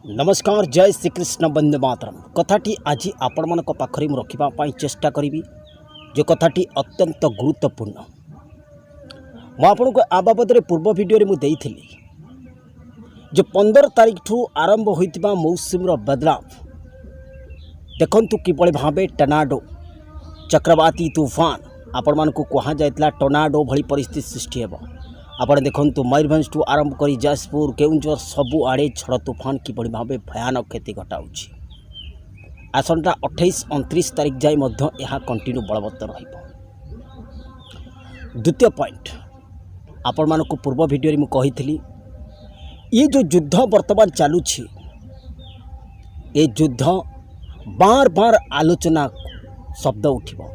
नमस्कार जय श्रीकृष्ण वंदे मातरम कथाटी आज आपण मान पाखरे मु रखा चेष्टा करी जो कथाटी अत्यंत गुरुत्वपूर्ण मु आपन को आ बाबद पूर्व वीडियो मुझे जो 15 तारीख ठू आरंभ होता मौसुमी बदलाव देखु किभली भाव टर्नाडो चक्रवाती तूफान आपण मानक कहुला टर्नाडो भली परिस्थिति सृष्टि हेब। आपण देखु मयूरभंज ठू आरंभ कर जाजपुर केउंझर सबुआड़े झड़ तूफान किभली भाव भयानक क्षति घटाऊँच। आसंता 28-29 तारीख जाए यह कंटिन्यू बलवत्तर रहिबो। द्वितीय पॉइंट आपण मानक पूर्व वीडियो में कही ये जो युद्ध वर्तमान चलुछि ये युद्ध बार बार आलोचना शब्द उठिबो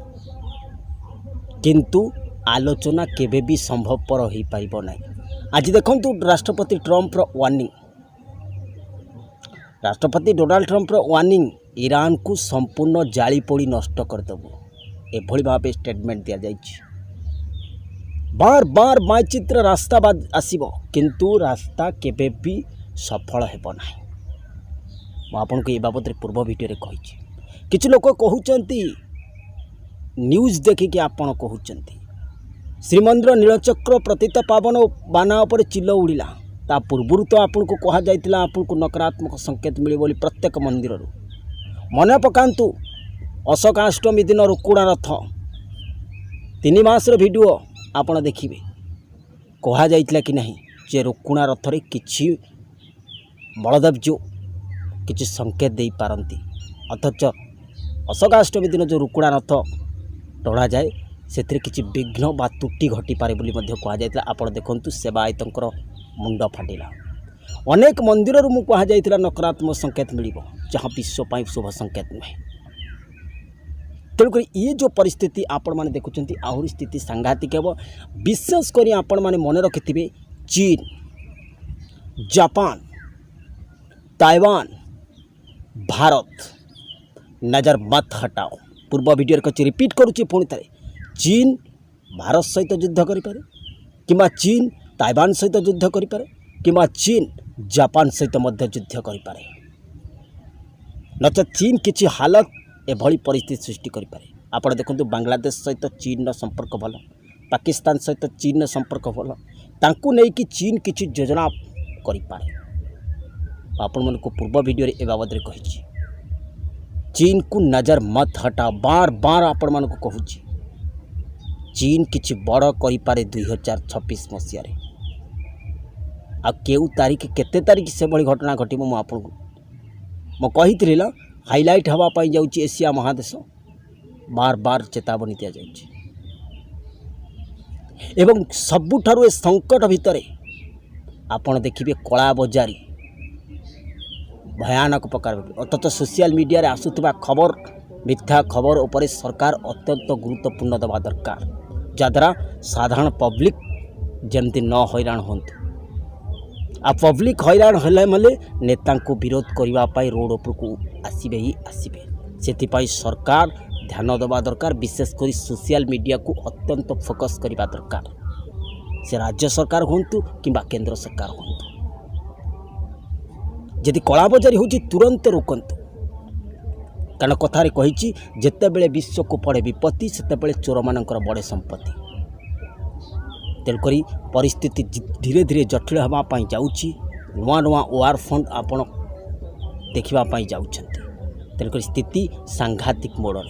किंतु आलोचना केबे भी संभवपर हो पाइब ना। आज देखु राष्ट्रपति ट्रंप वार्निंग राष्ट्रपति डोनाल्ड ट्रंप वार्निंग ईरान को संपूर्ण जाली पोड़ी नष्ट करदेबू एभली भाव स्टेटमेंट दि जाइए। बार बार मानचित्र रास्ता आसीबो किंतु रास्ता केबे भी सफल हेब ना। आपन को ये बाबद पूर्व वीडियो कही किछ लोक कहउचंती न्यूज देखिके आपण कहउचंती श्रीमंदिर नीलचक्र प्रतीत पावन बाना उपर चिल उड़िला ता पूर्व तो आपन को कहा जाइतिला आपन को नकारात्मक संकेत मिले बोली प्रत्येक मंदिर मन पकांतु अशोकाष्टमी दिन रुकुणा रथ 3 मासर वीडियो आपन देखिए कहा जाइतिला कि नहीं जे रुकुणा रथ रे किछि बलदेव जो किछि संकेत दे पारंती अथच अशोकाष्टमी दिन जो रुकुणा रथ टणा जाए से किसी विघ्न बा त्रुटि घटी पारे बोली कह जाइतिला। आपण देखंतु सेवायतंकर मुंड फाटिला अनेक मंदिर मु कह जाइतिला नकारात्मक संकेत मिलिबो जहाँ विश्व पाई शुभ संकेत नुहे। तेणुक ये जो परिस्थिति आपण माने देखुचंती आहरी स्थिति सांघातिक हेबो। विशेषकर आपण माने मन रखिथिबे चीन जापान ताइवान भारत नजर मत हटाओ। पूर्व वीडियो कछि रिपीट करुछि पुणी थे चीन भारत सहित युद्ध करिपारे किंबा चीन ताइवान सहित युद्ध करिपारे किंबा चीन जापान सहित मध्य युद्ध करिपारे नचेत चीन किछि हालत एभली परिस्थिति सृष्टि करिपारे। आपण देखंतु बांग्लादेश सहित चीन संपर्क भल पाकिस्तान सहित चीन संपर्क भल तांकु नै कि चीन किछि योजना करिपारे। आपण मन को पूर्व वीडियो रे ए बाबद रे कहिछि चीन को नजर मत हटा बार बार आपण मान को कहूँ चीन किछि बड़ करिपारे 2026 मसीह आ केउ तारीख केते तारीख से भली घटना घटिबो मु आपन को कही हाइलाइट हवा पाई जाउची एशिया महादेश बार बार चेतावनी दिया जाउची एवं सबुठारु ए संकट भितरे आपण देखिबे कला बजारी भयानक प्रकार अथच सोशल मीडिया रे आसुवा खबर मिथ्या खबर उपरे सरकार अत्यंत गुरुत्वपूर्ण देवा दरकार जद्वारा साधारण पब्लिक जमती न हैरान होंतु आ पब्लिक हैरान हेले माने नेता को विरोध करने रोड उपर को आसबे ही आसबे से सरकार ध्यान देवा दरकार। विशेषकर सोशल मीडिया को अत्यंत फोकस करने दरकार से राज्य सरकार होंतु किंबा केंद्र सरकार होंतु जदि कला बजारी होची तुरंत रोकंतु कारण कथारे कही जितेबले विश्व को पड़े विपत्ति सेतेबले चोर मानकर बड़े संपत्ति। तेणुक परिस्थिति धीरे धीरे जटिल होगापाई जाऊँगी नुआ नुआ वार फंड आपण देखापी जाऊँगी। तेणुक स्थिति सांघातिक मोड़े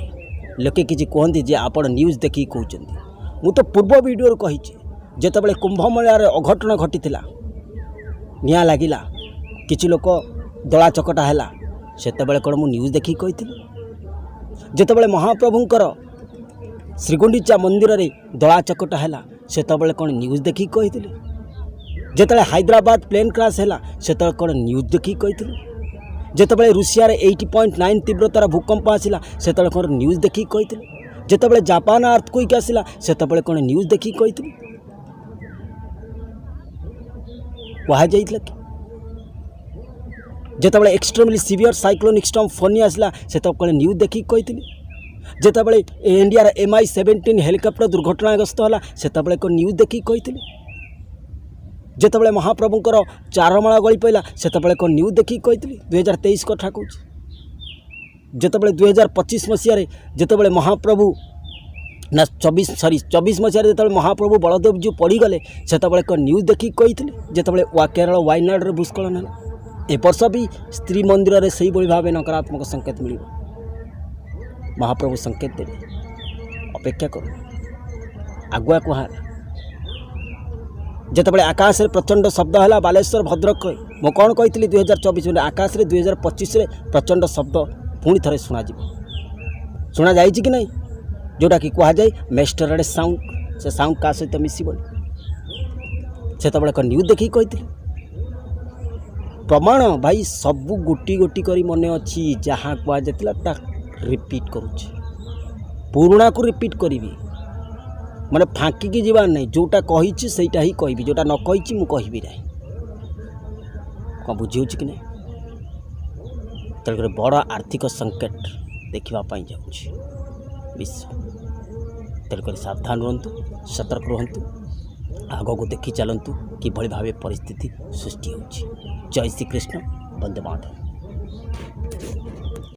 लोके किसी कहते जे आपण न्यूज देखिए कहते मु तो पूर्व वीडियो कही जितेबले कुंभमेलार अघटन घटी निआ लगिला किछि लोक दला चकटा है सेतेबले कौन मु न्यूज देखी कही जितेबले महाप्रभुंकर श्रीगुंडीचा मंदिर रे दला चकटा है सेतेबले कौन न्यूज देखी कही जितेबले हैदराबाद प्लेन क्रैश है सेतेबले कौन न्यूज देखी कही जितेबले रूसिया रे 80.9 तीव्रतार भूकंप आसिला सेतेबले कौन न्यूज देखी कही जितेबले जापान अर्थक्वेक आसिला सेतेबले कौन न्यूज देखी कही कहा जाइतिला कि जितेबाला extremely severe cyclonic storm Fani आसला से न्यूज देखिए कही जितेबाला इंडिया MI-17 हेलिकॉप्टर दुर्घटनाग्रस्त है से न्यूज देखिए कही ଯେତେବେଳେ ମହାପ୍ରଭୁଙ୍କର ଚାରମାଳ ଗଳି ପଇଲା ସେତେବେଳେ କ'ଣ ନ୍ୟୁଜ୍ ଦେଖିକି କହିଥିଲି 2023 କଥା କହୁଛି। ଯେତେବେଳେ 2025 ମସିହାରେ ଯେତେବେଳେ ମହାପ୍ରଭୁ ନା 24 ମସିହାରେ ଯେତେବେଳେ ମହାପ୍ରଭୁ ବଳଦେବଜୀଉ ପଡ଼ିଗଲେ ସେତେବେଳେ କ'ଣ ନ୍ୟୁଜ୍ ଦେଖିକି କହିଥିଲି। ଯେତେବେଳେ କେରଳ ୱାଇନାଡ଼ରେ ଭୂସ୍ଖଳନ ହେଲା, ଏ ବର୍ଷ ବି ଶ୍ରୀମନ୍ଦିରରେ ସେଇଭଳି ଭାବେ ନକାରାତ୍ମକ ସଂକେତ ମିଳିବ। ମହାପ୍ରଭୁ ସଂକେତ ଦେବେ, ଅପେକ୍ଷା କରୁ, ଆଗୁଆ କୁହାହେଲା। ଯେତେବେଳେ ଆକାଶରେ ପ୍ରଚଣ୍ଡ ଶବ୍ଦ ହେଲା ବାଲେଶ୍ୱର ଭଦ୍ରକରେ, ମୁଁ କ'ଣ କହିଥିଲି 2024 ଆକାଶରେ 2025ରେ ପ୍ରଚଣ୍ଡ ଶବ୍ଦ ପୁଣି ଥରେ ଶୁଣାଯିବ। ଶୁଣାଯାଇଛି କି ନାହିଁ? ଯେଉଁଟାକି କୁହାଯାଏ ମେଷ୍ଟରେଡ଼ ସାଉଣ୍ଡ, ସେ ସାଉଣ୍ଡ କାହା ସହିତ ମିଶିବନି। ସେତେବେଳେ କ'ଣ ନ୍ୟୁଜ୍ ଦେଖିକି କହିଥିଲି। ପ୍ରମାଣ ଭାଇ ସବୁ ଗୋଟି ଗୋଟି କରି ମନେ ଅଛି। ଯାହା କୁହାଯାଇଥିଲା ତା ରିପିଟ୍ କରୁଛି, ପୁରୁଣାକୁ ରିପିଟ୍ କରିବି, ମାନେ ଫାଙ୍କିକି ଯିବାର ନାହିଁ। ଯେଉଁଟା କହିଛି ସେଇଟା ହିଁ କହିବି, ଯେଉଁଟା ନ କହିଛି ମୁଁ କହିବି ନାହିଁ। କ'ଣ ବୁଝି ହେଉଛି କି ନାହିଁ? ତେଣୁକରି ବଡ଼ ଆର୍ଥିକ ସଂକଟ ଦେଖିବା ପାଇଁ ଯାଉଛି ବିଶ୍ୱ। ତେଣୁକରି ସାବଧାନ ରୁହନ୍ତୁ, ସତର୍କ ରୁହନ୍ତୁ, ଆଗକୁ ଦେଖି ଚାଲନ୍ତୁ କିଭଳି ଭାବେ ପରିସ୍ଥିତି ସୃଷ୍ଟି ହେଉଛି। ଜୟ ଶ୍ରୀକୃଷ୍ଣ, ବନ୍ଦେ ମାତରମ୍।